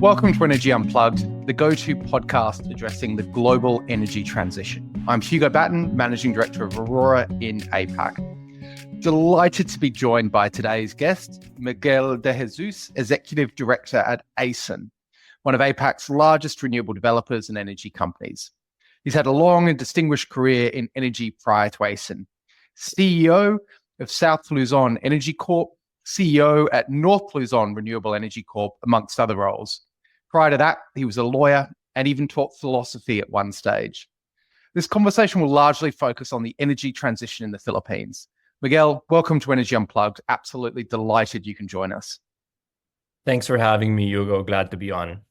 Welcome to Energy Unplugged, the go-to podcast addressing the global energy transition. I'm Hugo Batten, Managing Director of Aurora in APAC. Delighted to be joined by today's guest, Miguel de Jesus, Executive Director at ACEN, one of APAC's largest renewable developers and energy companies. He's had a long and distinguished career in energy prior to ACEN. CEO of South Luzon Energy Corp, CEO at North Luzon Renewable Energy Corp, amongst other roles. Prior to that, he was a lawyer and even taught philosophy at one stage. This conversation will largely focus on the energy transition in the Philippines. Miguel, welcome to Energy Unplugged. Absolutely delighted you can join us. Thanks for having me, Hugo. Glad to be on.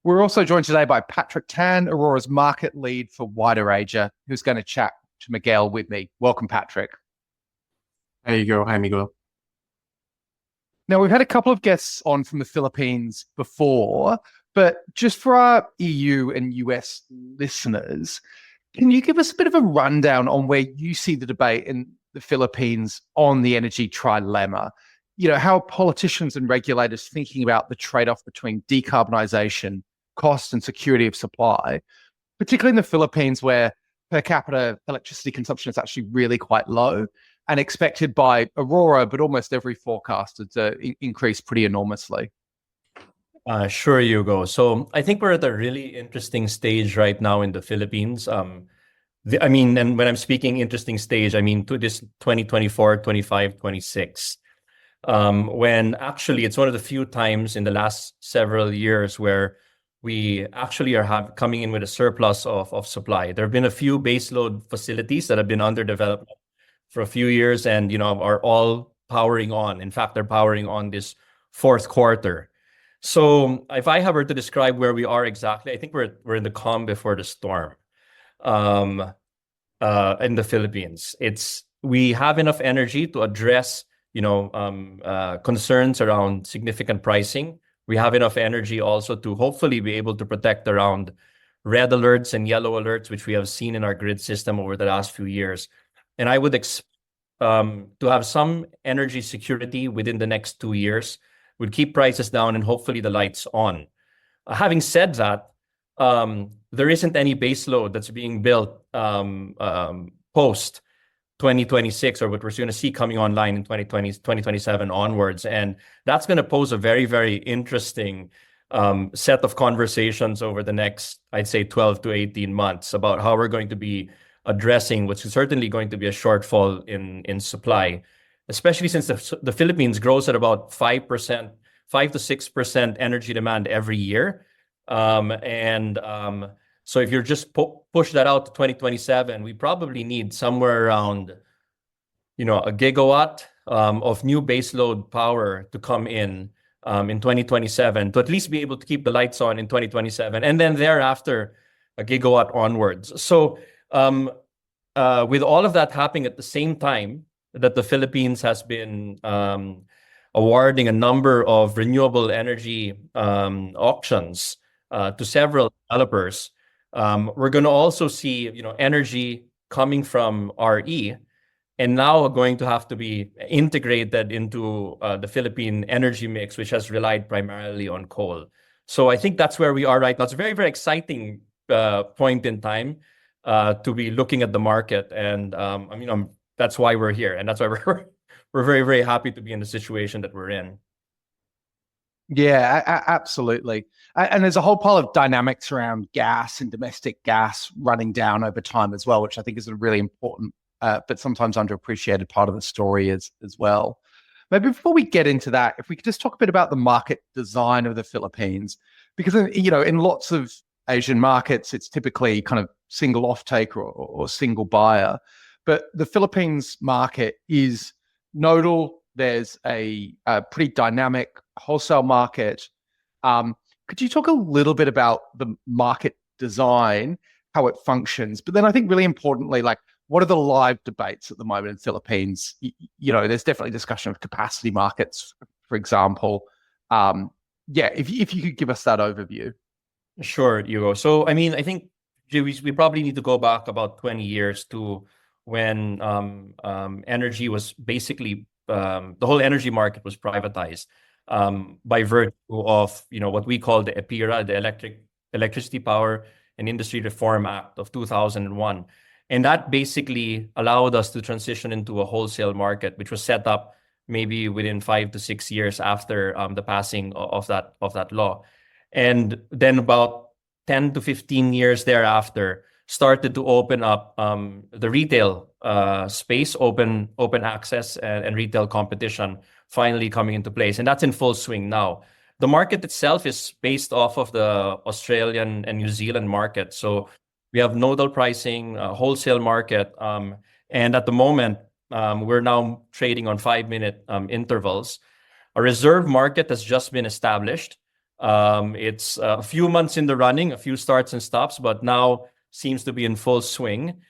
We're also joined today by Patrick Tan, Aurora's market lead for wider Asia, who's going to chat to Miguel with me. Welcome, Patrick. Hi, Hugo. Hi, Miguel. Now, we've had a couple of guests on from the Philippines before, but just for our EU and US listeners, can you give us a bit of a rundown on where you see the debate in the Philippines on the energy trilemma? You know, how are politicians and regulators thinking about the trade-off between decarbonisation, cost and security of supply, particularly in the Philippines where per capita electricity consumption is actually really quite low and expected by Aurora, but almost every forecaster to increase pretty enormously? Sure, Hugo. So I think we're at a really interesting stage right now in the Philippines. And when I'm speaking interesting stage, I mean to this 2024, 25, 26. When actually it's one of the few times in the last several years where we actually are coming in with a surplus of supply. There have been a few baseload facilities that have been under development for a few years and, are all powering on. In fact, they're powering on this fourth quarter. So if I were to describe where we are exactly, I think we're in the calm before the storm in the Philippines. We have enough energy to address, concerns around significant pricing. We have enough energy also to hopefully be able to protect around red alerts and yellow alerts, which we have seen in our grid system over the last few years. And I would expect to have some energy security within the next 2 years, would keep prices down and hopefully the lights on. Having said that, there isn't any baseload that's being built post 2026 or what we're going to see coming online in 2027 onwards. And that's going to pose a very, very interesting set of conversations over the next, I'd say, 12 to 18 months about how we're going to be addressing what's certainly going to be a shortfall in supply, especially since the Philippines grows at about 5 to 6% energy demand every year. So if you're just push that out to 2027, we probably need somewhere around, a gigawatt of new baseload power to come in 2027 to at least be able to keep the lights on in 2027. And then thereafter, a gigawatt onwards. So with all of that happening at the same time that the Philippines has been awarding a number of renewable energy auctions to several developers, we're going to also see, energy coming from RE, and now going to have to be integrated into the Philippine energy mix, which has relied primarily on coal. So I think that's where we are right now. It's a very, very exciting point in time to be looking at the market, and that's why we're here, and that's why we're very, very happy to be in the situation that we're in. Yeah, absolutely. And there's a whole pile of dynamics around gas and domestic gas running down over time as well, which I think is a really important, but sometimes underappreciated part of the story as well. Maybe before we get into that, if we could just talk a bit about the market design of the Philippines, because, in lots of Asian markets, it's typically kind of single offtake or single buyer. But the Philippines market is nodal. There's a pretty dynamic wholesale market. Could you talk a little bit about the market design, how it functions? But then I think really importantly, what are the live debates at the moment in the Philippines? There's definitely discussion of capacity markets, for example. If you could give us that overview. Sure, Hugo. So, I think we probably need to go back about 20 years to when energy was basically, the whole energy market was privatized. by virtue of what we call the EPIRA, the Electricity Power and Industry Reform Act of 2001. And that basically allowed us to transition into a wholesale market, which was set up maybe within 5 to 6 years after the passing of that law. And then about 10 to 15 years thereafter, started to open up the retail space, open access and retail competition finally coming into place. And that's in full swing now. The market itself is based off of the Australian and New Zealand market. So we have nodal pricing, wholesale market. And at the moment, we're now trading on 5-minute intervals. A reserve market has just been established. It's a few months in the running, a few starts and stops, but now seems to be in full swing.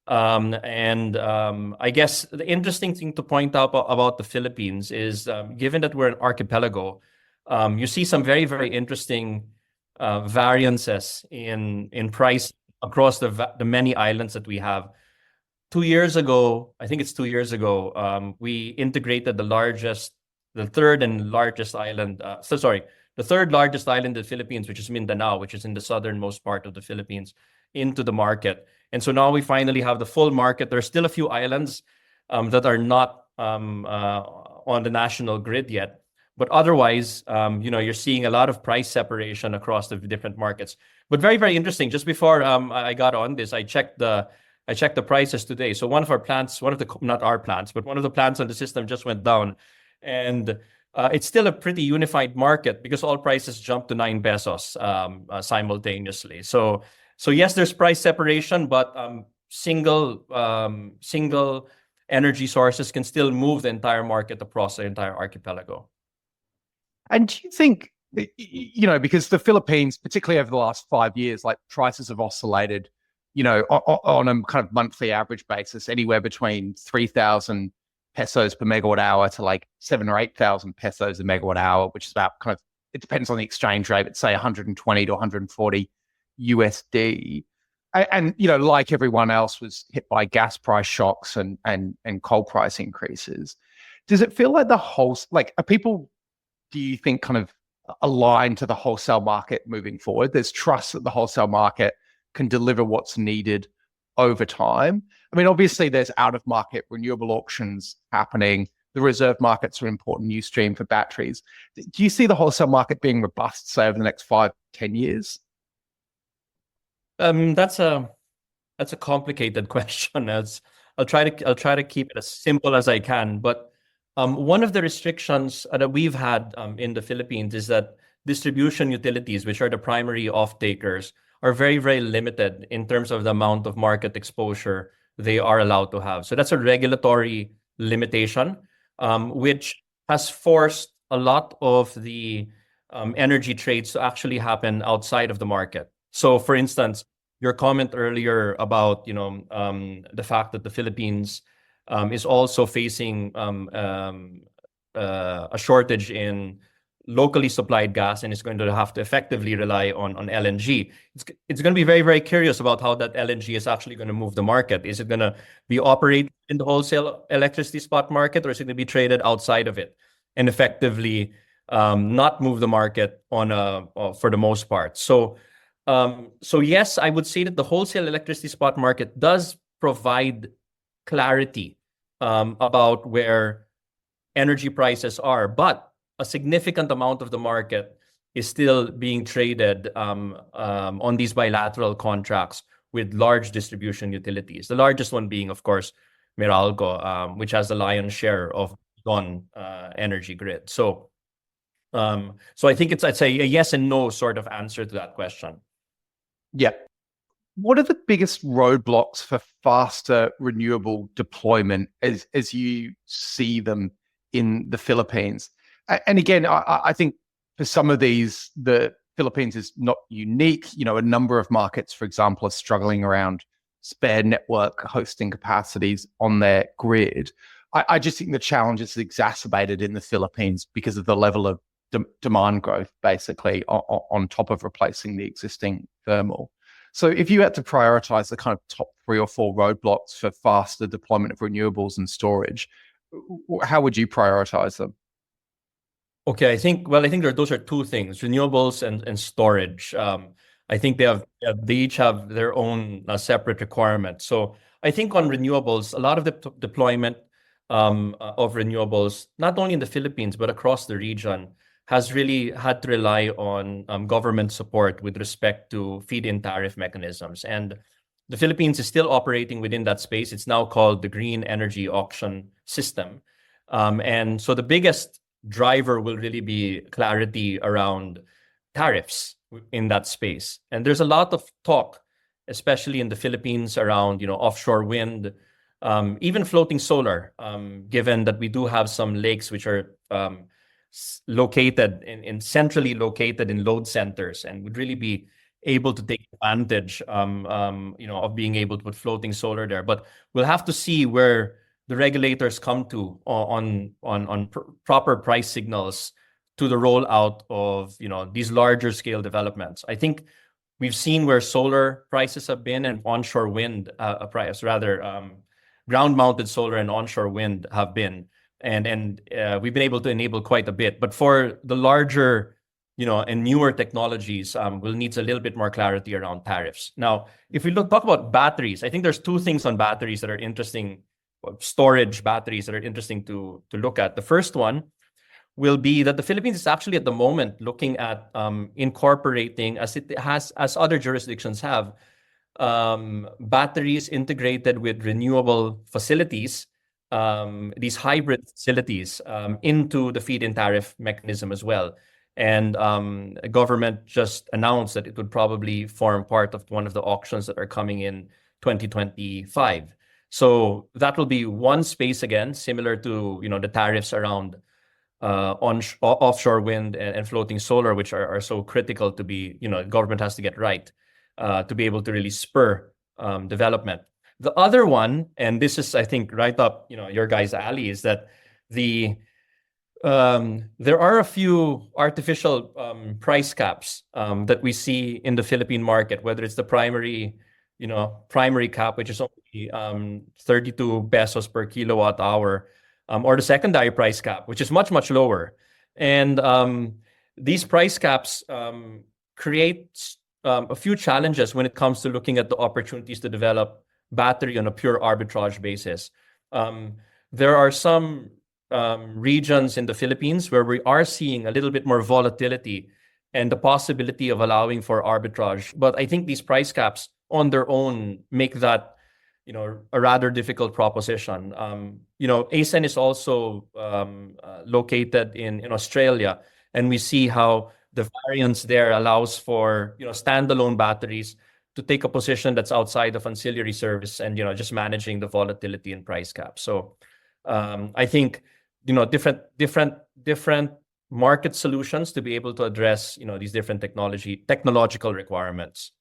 I guess the interesting thing to point out about the Philippines is, given that we're an archipelago, you see some very, very interesting variances in price across the many islands that we have. 2 years ago, I think it's 2 years ago, we integrated the third largest island in the Philippines, which is Mindanao, which is in the southernmost part of the Philippines, into the market. And so now we finally have the full market. There are still a few islands that are not on the national grid yet. But otherwise, you're seeing a lot of price separation across the different markets. But very, very interesting. Just before I got on this, I checked the prices today. So one of our plants, not our plants, but one of the plants on the system just went down. And it's still a pretty unified market because all prices jumped to 9 pesos simultaneously. So yes, there's price separation, but single energy sources can still move the entire market across the entire archipelago. And do you think, because the Philippines, particularly over the last 5 years, like prices have oscillated, on a kind of monthly average basis, anywhere between 3,000 pesos per megawatt hour to like 7,000 or 8,000 pesos a megawatt hour, which is about it depends on the exchange rate, but say 120 to 140 USD. And like everyone else, was hit by gas price shocks and coal price increases. Does it feel like are people, do you think, kind of aligned to the wholesale market moving forward? There's trust that the wholesale market can deliver what's needed over time. I mean, obviously there's out-of-market renewable auctions happening. The reserve markets are an important new stream for batteries. Do you see the wholesale market being robust, say, over the next 5-10 years? That's a complicated question. I'll try to keep it as simple as I can. But one of the restrictions that we've had in the Philippines is that distribution utilities, which are the primary off-takers, are very, very limited in terms of the amount of market exposure they are allowed to have. So that's a regulatory limitation, which has forced a lot of the energy trades to actually happen outside of the market. So, for instance, your comment earlier about the fact that the Philippines is also facing a shortage in locally supplied gas and is going to have to effectively rely on LNG. It's going to be very, very curious about how that LNG is actually going to move the market. Is it going to be operated in the wholesale electricity spot market, or is it going to be traded outside of it and effectively not move the market for the most part? So yes, I would say that the wholesale electricity spot market does provide clarity about where energy prices are, but a significant amount of the market is still being traded on these bilateral contracts with large distribution utilities. The largest one being, of course, Meralco, which has the lion's share of energy grid. So I think I'd say a yes and no sort of answer to that question. Yeah. What are the biggest roadblocks for faster renewable deployment as you see them in the Philippines? And again, I think for some of these, the Philippines is not unique. A number of markets, for example, are struggling around spare network hosting capacities on their grid. I just think the challenge is exacerbated in the Philippines because of the level of demand growth, basically, on top of replacing the existing thermal. So if you had to prioritize the kind of top 3 or 4 roadblocks for faster deployment of renewables and storage, how would you prioritize them? Okay, I think those are two things: renewables and storage. I think they each have their own separate requirements. So I think on renewables, a lot of the deployment of renewables, not only in the Philippines but across the region, has really had to rely on government support with respect to feed-in tariff mechanisms. And the Philippines is still operating within that space. It's now called the Green Energy Auction System. And so the biggest driver will really be clarity around tariffs in that space. And there's a lot of talk, especially in the Philippines, around offshore wind, even floating solar, given that we do have some lakes which are located in centrally located in load centers, and would really be able to take advantage of being able to put floating solar there. But we'll have to see where the regulators come to on proper price signals to the rollout of these larger scale developments. I think we've seen where solar prices have been, and onshore wind ground mounted solar and onshore wind have been, and we've been able to enable quite a bit. But for the larger and newer technologies, we'll need a little bit more clarity around tariffs. Now, if we talk about batteries, I think there's two things on batteries that are interesting. Storage batteries that are interesting to look at. The first one will be that the Philippines is actually at the moment looking at incorporating, as other jurisdictions have, batteries integrated with renewable facilities, these hybrid facilities, into the feed-in tariff mechanism as well. And the government just announced that it would probably form part of one of the auctions that are coming in 2025. So that will be one space again, similar to the tariffs around offshore wind and floating solar, which are so critical to be, government has to get right to be able to really spur development. The other one, and this is, I think, right up your guys' alley, is that there are a few artificial price caps that we see in the Philippine market, whether it's the primary cap, which is only 32 pesos per kilowatt hour, or the secondary price cap, which is much, much lower. And these price caps create a few challenges when it comes to looking at the opportunities to develop battery on a pure arbitrage basis. There are some regions in the Philippines where we are seeing a little bit more volatility and the possibility of allowing for arbitrage. But I think these price caps on their own make that a rather difficult proposition. ACEN is also located in Australia, and we see how the variance there allows for standalone batteries to take a position that's outside of ancillary service and just managing the volatility in price cap. So I think different market solutions to be able to address these different technological requirements.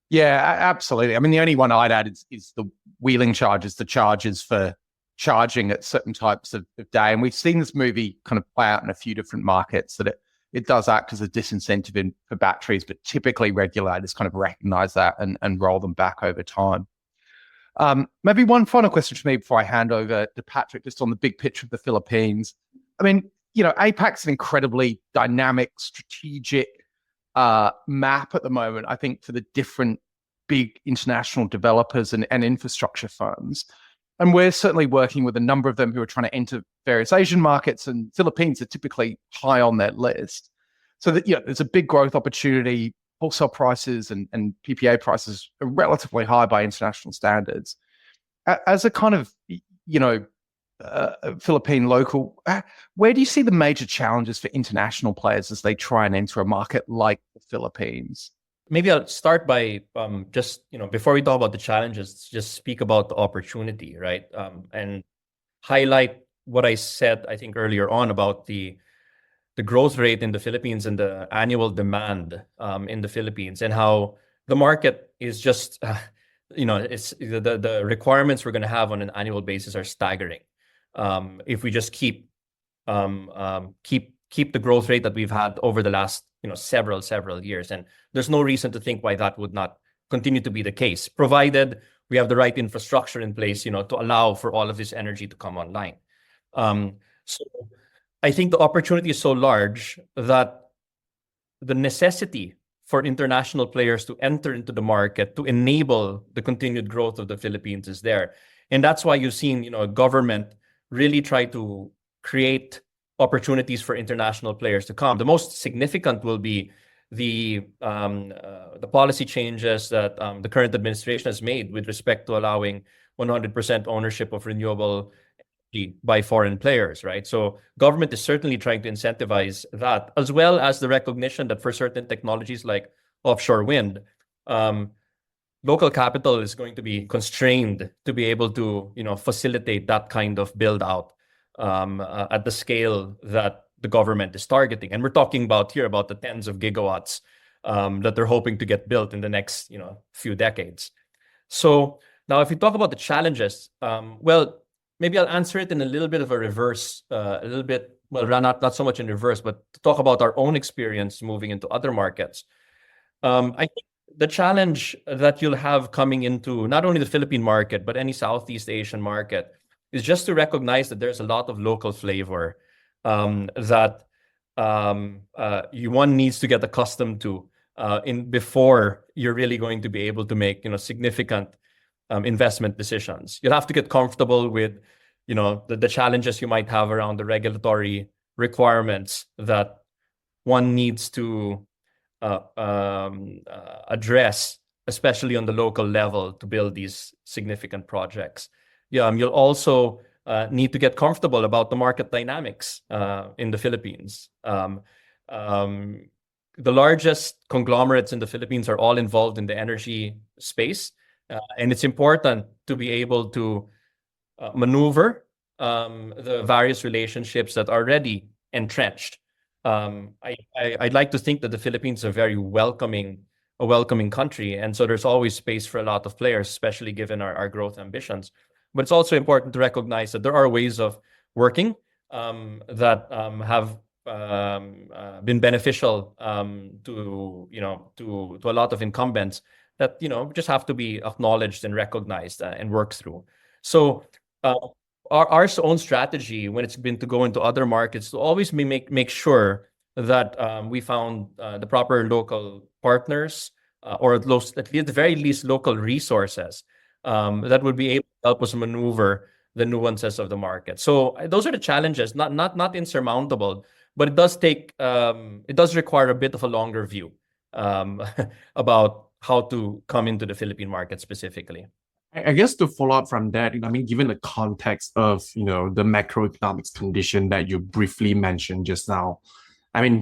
Yeah, absolutely. I mean, the only one I'd add is the wheeling charges, the charges for charging at certain types of day. And we've seen this movie kind of play out in a few different markets, that it does act as a disincentive for batteries, but typically regulators kind of recognize that and roll them back over time. Maybe one final question for me before I hand over to Patrick, just on the big picture of the Philippines. I mean, APAC's an incredibly dynamic, strategic map at the moment, I think, for the different big international developers and infrastructure firms. And we're certainly working with a number of them who are trying to enter various Asian markets, and Philippines are typically high on that list. So that there's a big growth opportunity. Wholesale prices and PPA prices are relatively high by international standards. As a kind of Philippine local, where do you see the major challenges for international players as they try and enter a market like the Philippines? Maybe I'll start by just, before we talk about the challenges, just speak about the opportunity, right? And highlight what I said, I think, earlier on about the growth rate in the Philippines and the annual demand in the Philippines, and how the market is just, it's the requirements we're going to have on an annual basis are staggering. If we just keep the growth rate that we've had over the last several years, and there's no reason to think why that would not continue to be the case, provided we have the right infrastructure in place, to allow for all of this energy to come online. So I think the opportunity is so large that the necessity for international players to enter into the market to enable the continued growth of the Philippines is there. And that's why you've seen, government really try to create opportunities for international players to come. The most significant will be the policy changes that the current administration has made with respect to allowing 100% ownership of renewable energy by foreign players, right? So government is certainly trying to incentivize that, as well as the recognition that for certain technologies like offshore wind, local capital is going to be constrained to be able to, facilitate that kind of build out at the scale that the government is targeting. And we're talking about the tens of gigawatts that they're hoping to get built in the next, few decades. So now if we talk about the challenges, well, maybe I'll answer it in a little bit of a reverse, not so much in reverse, but to talk about our own experience moving into other markets. I think the challenge that you'll have coming into not only the Philippine market, but any Southeast Asian market is just to recognize that there's a lot of local flavor that one needs to get accustomed to before you're really going to be able to make significant investment decisions. You'll have to get comfortable with the challenges you might have around the regulatory requirements that one needs to address, especially on the local level, to build these significant projects. You'll also need to get comfortable about the market dynamics in the Philippines. The largest conglomerates in the Philippines are all involved in the energy space, and it's important to be able to maneuver the various relationships that are already entrenched. I'd like to think that the Philippines is a very welcoming country, and so there's always space for a lot of players, especially given our growth ambitions. But it's also important to recognize that there are ways of working that have been beneficial to a lot of incumbents that just have to be acknowledged and recognized and worked through. So our own strategy, when it's been to go into other markets, to always make sure that we found the proper local partners or at the very least local resources that would be able to help us maneuver the nuances of the market. So those are the challenges, not insurmountable, but it does require a bit of a longer view about how to come into the Philippine market specifically. I guess to follow up from that, given the context of, the macroeconomics condition that you briefly mentioned just now,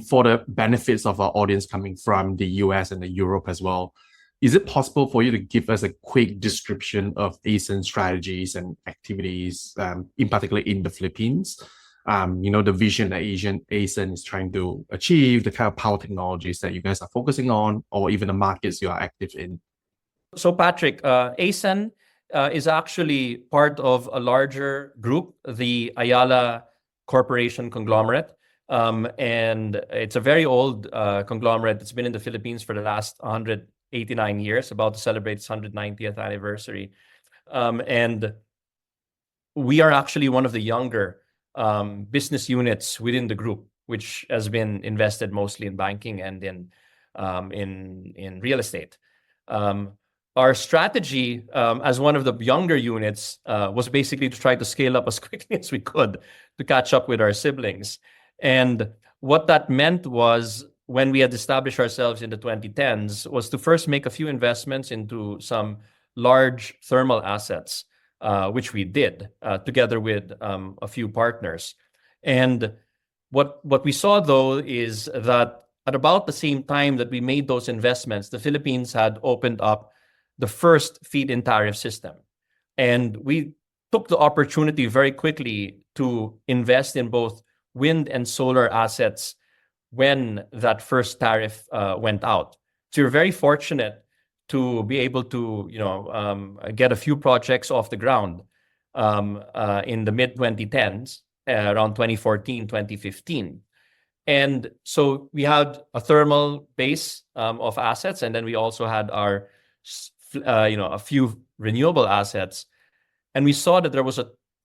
for the benefits of our audience coming from the US and the Europe as well, is it possible for you to give us a quick description of ACEN strategies and activities, in particular in the Philippines? The vision that ACEN is trying to achieve, the kind of power technologies that you guys are focusing on, or even the markets you are active in. So Patrick, ACEN is actually part of a larger group, the Ayala Corporation conglomerate. And it's a very old conglomerate that's been in the Philippines for the last 189 years, about to celebrate its 190th anniversary. And we are actually one of the younger business units within the group, which has been invested mostly in banking and in real estate. Our strategy as one of the younger units was basically to try to scale up as quickly as we could to catch up with our siblings. And what that meant was, when we had established ourselves in the 2010s, was to first make a few investments into some large thermal assets, which we did together with a few partners. And what we saw, though, is that at about the same time that we made those investments, the Philippines had opened up the first feed-in tariff system. And we took the opportunity very quickly to invest in both wind and solar assets when that first tariff went out. So we're very fortunate to be able to get a few projects off the ground in the mid-2010s, around 2014, 2015. And so we had a thermal base of assets, and then we also had our a few renewable assets. And we saw that there was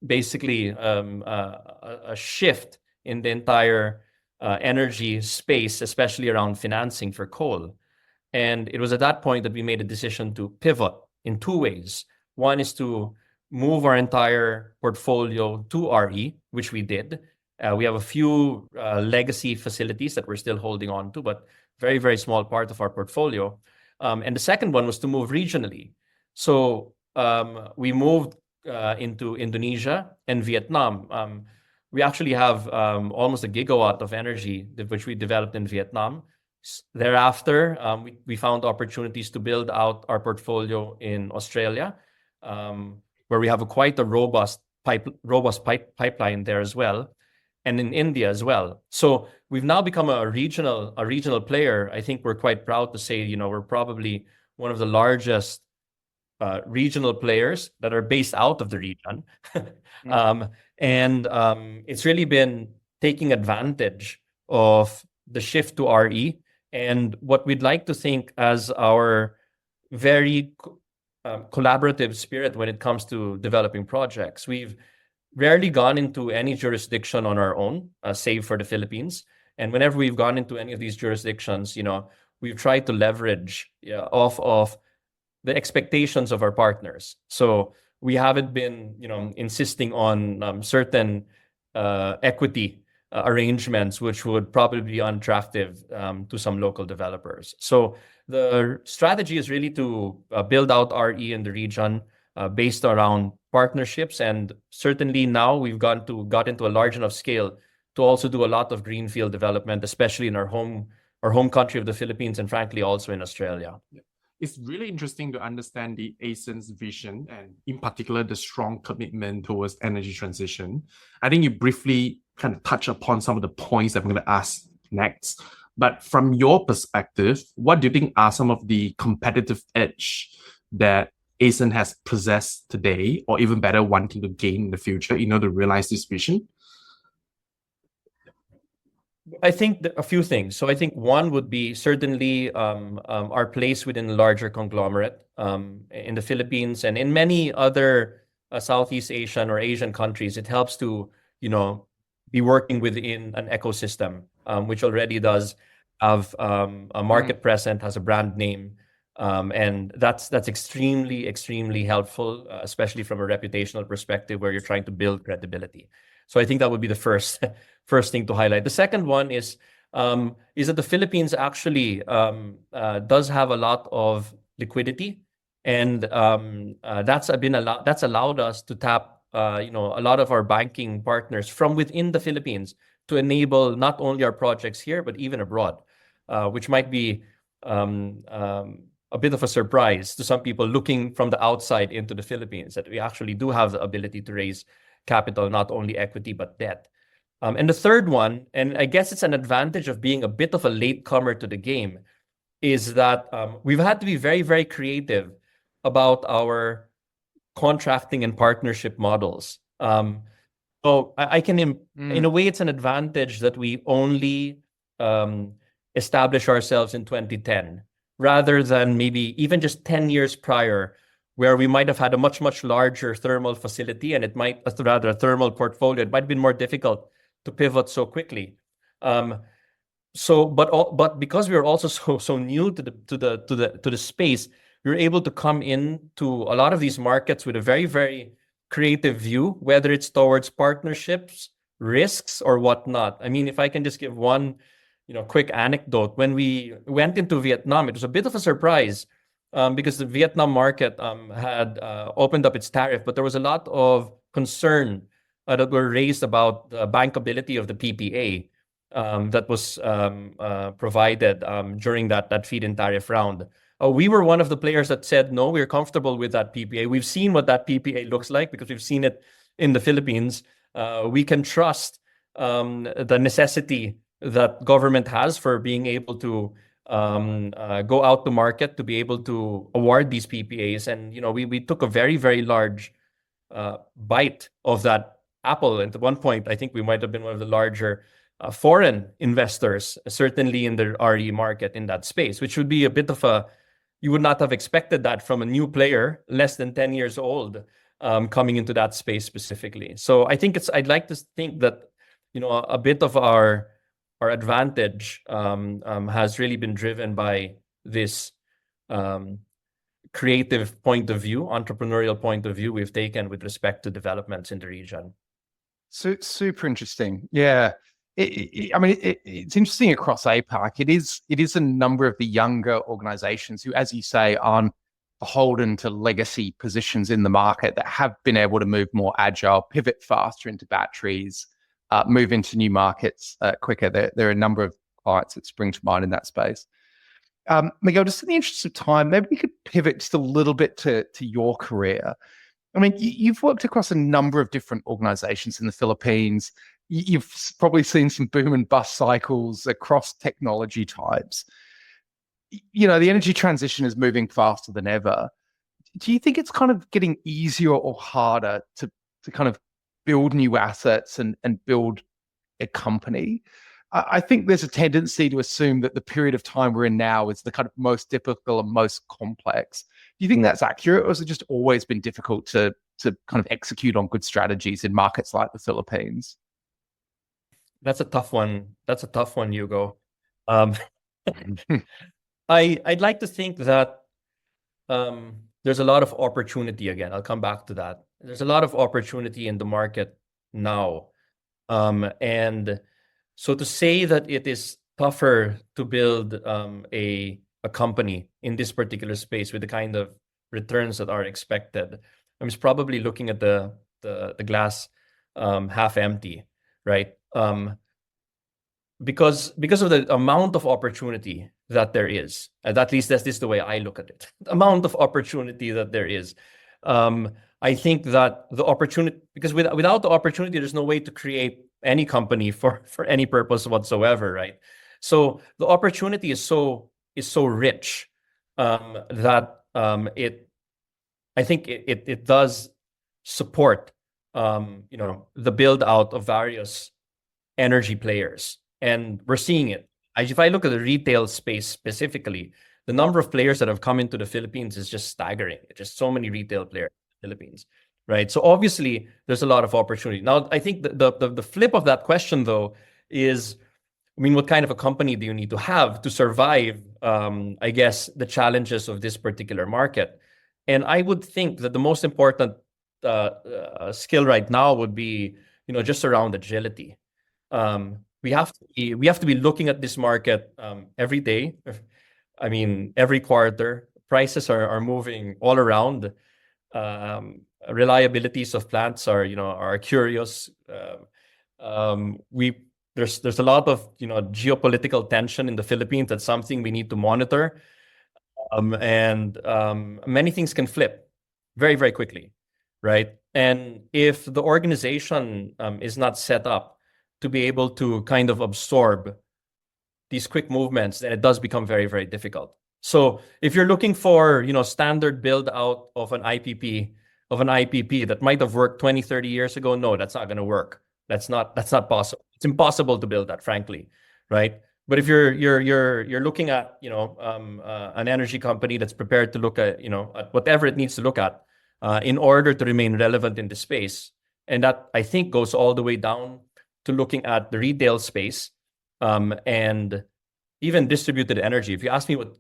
basically a shift in the entire energy space, especially around financing for coal. And it was at that point that we made a decision to pivot in two ways. One is to move our entire portfolio to RE, which we did. We have a few legacy facilities that we're still holding on to, but very, very small part of our portfolio. And the second one was to move regionally. So we moved into Indonesia and Vietnam. We actually have almost a gigawatt of energy which we developed in Vietnam. Thereafter, we found opportunities to build out our portfolio in Australia, where we have quite a robust pipeline there as well, and in India as well. So we've now become a regional player. I think we're quite proud to say, we're probably one of the largest regional players that are based out of the region. And it's really been taking advantage of the shift to RE and what we'd like to think as our very collaborative spirit when it comes to developing projects. We've rarely gone into any jurisdiction on our own, save for the Philippines. And whenever we've gone into any of these jurisdictions, we've tried to leverage off of the expectations of our partners. So we haven't been, insisting on certain equity arrangements, which would probably be unattractive to some local developers. So the strategy is really to build out RE in the region based around partnerships, and certainly now we've got into a large enough scale to also do a lot of greenfield development, especially in our home country of the Philippines, and frankly also in Australia. It's really interesting to understand the ACEN's vision and in particular the strong commitment towards energy transition. I think you briefly kind of touch upon some of the points that I'm going to ask next. But from your perspective, what do you think are some of the competitive edge that ACEN has possessed today, or even better, wanting to gain in the future in order to realize this vision? I think a few things. So I think one would be certainly our place within a larger conglomerate in the Philippines and in many other Southeast Asian or Asian countries. It helps to, be working within an ecosystem, which already does have a market present, has a brand name. And that's extremely, extremely helpful, especially from a reputational perspective where you're trying to build credibility. So I think that would be the first thing to highlight. The second one is that the Philippines actually does have a lot of liquidity, and that's allowed us to tap a lot of our banking partners from within the Philippines to enable not only our projects here but even abroad, which might be a bit of a surprise to some people looking from the outside into the Philippines, that we actually do have the ability to raise capital, not only equity, but debt. And the third one, and I guess it's an advantage of being a bit of a latecomer to the game, is that we've had to be very, very creative about our contracting and partnership models. So I can, in a way, it's an advantage that we only establish ourselves in 2010, rather than maybe even just 10 years prior, where we might have had a much, much larger thermal facility, and a thermal portfolio. It might have been more difficult to pivot so quickly. But because we were also so new to the space, we were able to come into a lot of these markets with a very, very creative view, whether it's towards partnerships, risks, or whatnot. I mean, if I can just give one, quick anecdote. When we went into Vietnam, it was a bit of a surprise. Because the Vietnam market had opened up its tariff, but there was a lot of concern that were raised about the bankability of the PPA that was provided during that feed-in tariff round. We were one of the players that said, no, we're comfortable with that PPA. We've seen what that PPA looks like because we've seen it in the Philippines. We can trust the necessity that government has for being able to go out to market to be able to award these PPAs. And, we took a very, very large bite of that apple. And at one point, I think we might have been one of the larger foreign investors, certainly in the RE market in that space, which would be a bit of you would not have expected that from a new player, less than 10 years old, coming into that space specifically. So I think I'd like to think that a bit of our advantage has really been driven by this creative point of view, entrepreneurial point of view we've taken with respect to developments in the region. So super interesting. Yeah. It's interesting across APAC. It is a number of the younger organizations who, as you say, aren't beholden to legacy positions in the market that have been able to move more agile, pivot faster into batteries, move into new markets quicker. There are a number of clients that spring to mind in that space. Miguel, just in the interest of time, maybe we could pivot just a little bit to your career. I mean, you've worked across a number of different organizations in the Philippines. You've probably seen some boom and bust cycles across technology types. The energy transition is moving faster than ever. Do you think it's kind of getting easier or harder to kind of build new assets and build a company? I think there's a tendency to assume that the period of time we're in now is the kind of most difficult and most complex. Do you think that's accurate, or has it just always been difficult to kind of execute on good strategies in markets like the Philippines? That's a tough one. Hugo. I'd like to think that there's a lot of opportunity. Again, I'll come back to that. There's a lot of opportunity in the market now. And so to say that it is tougher to build a company in this particular space with the kind of returns that are expected, I'm just probably looking at the glass half empty, right? Because of the amount of opportunity that there is, at least that's the way I look at it. The amount of opportunity that there is. I think that the opportunity, because without the opportunity, there's no way to create any company for any purpose whatsoever, right? So the opportunity is so rich that I think it does support the build out of various energy players, and we're seeing it. If I look at the retail space specifically, the number of players that have come into the Philippines is just staggering. It's just so many retail players in the Philippines, right? So obviously there's a lot of opportunity. Now, I think the flip of that question though is, I mean, what kind of a company do you need to have to survive, I guess, the challenges of this particular market? And I would think that the most important skill right now would be, just around agility. We have to be looking at this market every day. I mean, every quarter, prices are moving all around. Reliabilities of plants are curious. There's a lot of geopolitical tension in the Philippines. That's something we need to monitor, and many things can flip very, very quickly, right? And if the organization is not set up to be able to kind of absorb these quick movements, then it does become very, very difficult. So if you're looking for standard build out of an IPP that might have worked 20, 30 years ago, no, that's not going to work. That's not possible. It's impossible to build that, frankly, right? But if you're looking at an energy company that's prepared to look at at whatever it needs to look at in order to remain relevant in the space, and that I think goes all the way down to looking at the retail space and even distributed energy. If you ask me what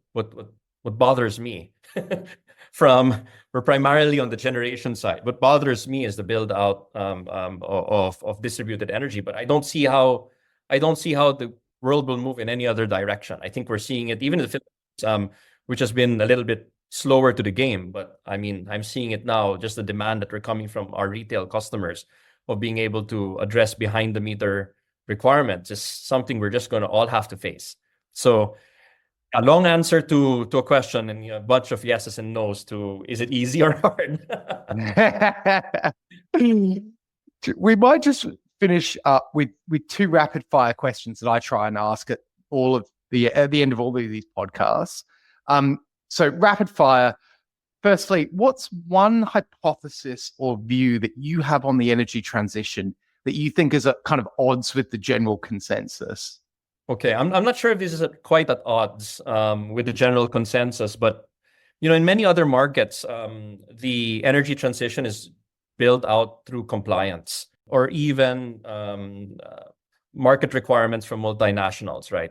bothers me, we're primarily on the generation side. What bothers me is the build out of distributed energy, but I don't see how the world will move in any other direction. I think we're seeing it even in the Philippines, which has been a little bit slower to the game, but I mean, I'm seeing it now, just the demand that we're coming from our retail customers of being able to address behind the meter requirements is something we're just going to all have to face. So a long answer to a question and a bunch of yeses and nos to, is it easy or hard? We might just finish up with two rapid fire questions that I try and ask at the end of all of these podcasts. So rapid fire. Firstly, what's one hypothesis or view that you have on the energy transition that you think is at kind of odds with the general consensus? Okay, I'm not sure if this is quite at odds with the general consensus, but in many other markets, the energy transition is built out through compliance. or even market requirements from multinationals, right?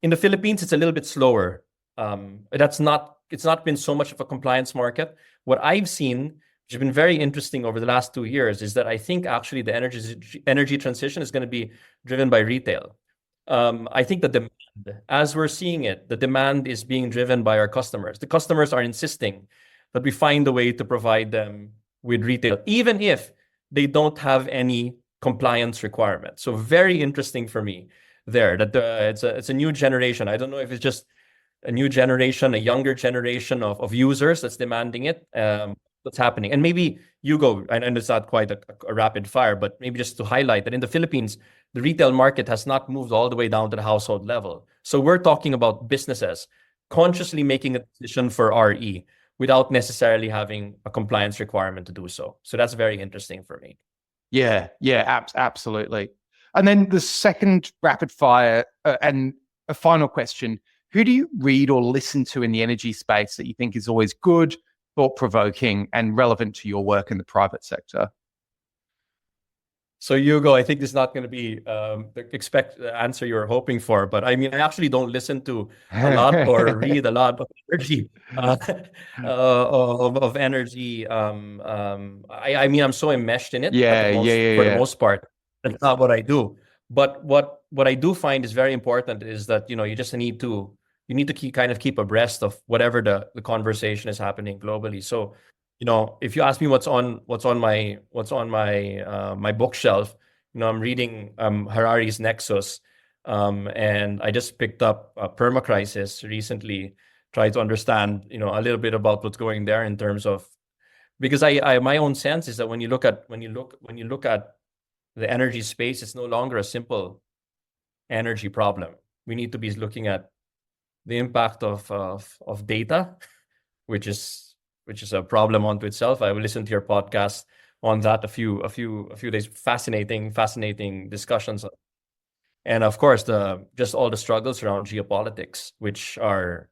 In the Philippines, it's a little bit slower. It's not been so much of a compliance market. What I've seen, which has been very interesting over the last 2 years, is that I think actually the energy transition is going to be driven by retail. I think the demand, as we're seeing it, the demand is being driven by our customers. The customers are insisting that we find a way to provide them with retail, even if they don't have any compliance requirements. So very interesting for me there that it's a new generation. I don't know if it's just a new generation, a younger generation of users that's demanding it. What's happening? And maybe Hugo, and it's not quite a rapid fire, but maybe just to highlight that in the Philippines, the retail market has not moved all the way down to the household level. So we're talking about businesses consciously making a decision for RE without necessarily having a compliance requirement to do so. So that's very interesting for me. Yeah, absolutely. And then the second rapid fire and a final question. Who do you read or listen to in the energy space that you think is always good, thought-provoking, and relevant to your work in the private sector? So Hugo, I think this is not going to be the answer you were hoping for, but I mean, I actually don't listen to a lot or read a lot of energy. Of energy. I mean, I'm so enmeshed in it. For the most part, that's not what I do. But what I do find is very important is that you just need to keep abreast of whatever the conversation is happening globally. So if you ask me what's on my bookshelf, I'm reading Harari's Nexus, and I just picked up Permacrisis recently. Try to understand a little bit about what's going there in terms of, because I my own sense is that when you look at the energy space, it's no longer a simple energy problem. We need to be looking at the impact of data, which is a problem unto itself. I will listen to your podcast on that a few days. Fascinating discussions, and of course just all the struggles around geopolitics, which are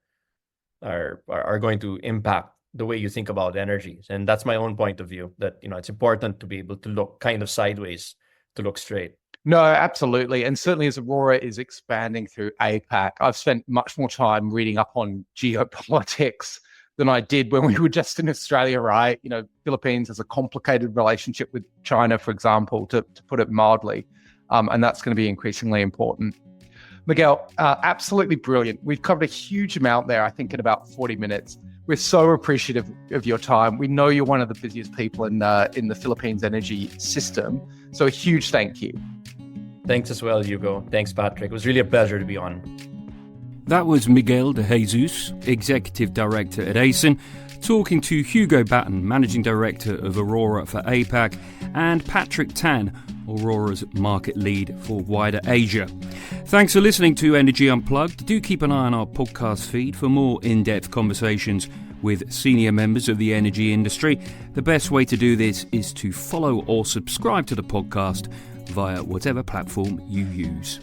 going to impact the way you think about energy. And that's my own point of view, that it's important to be able to look kind of sideways to look straight. No, absolutely. And certainly as Aurora is expanding through APAC, I've spent much more time reading up on geopolitics than I did when we were just in Australia, right? Philippines has a complicated relationship with China, for example, to put it mildly. And that's going to be increasingly important. Miguel, absolutely brilliant. We've covered a huge amount there, I think, in about 40 minutes. We're so appreciative of your time. We know you're one of the busiest people in the Philippines energy system. So a huge thank you. Thanks as well, Hugo. Thanks, Patrick. It was really a pleasure to be on. That was Miguel de Jesus, Executive Director at ACEN, talking to Hugo Batten, Managing Director of Aurora for APAC, and Patrick Tan, Aurora's market lead for wider Asia. Thanks for listening to Energy Unplugged. Do keep an eye on our podcast feed for more in-depth conversations with senior members of the energy industry. The best way to do this is to follow or subscribe to the podcast via whatever platform you use.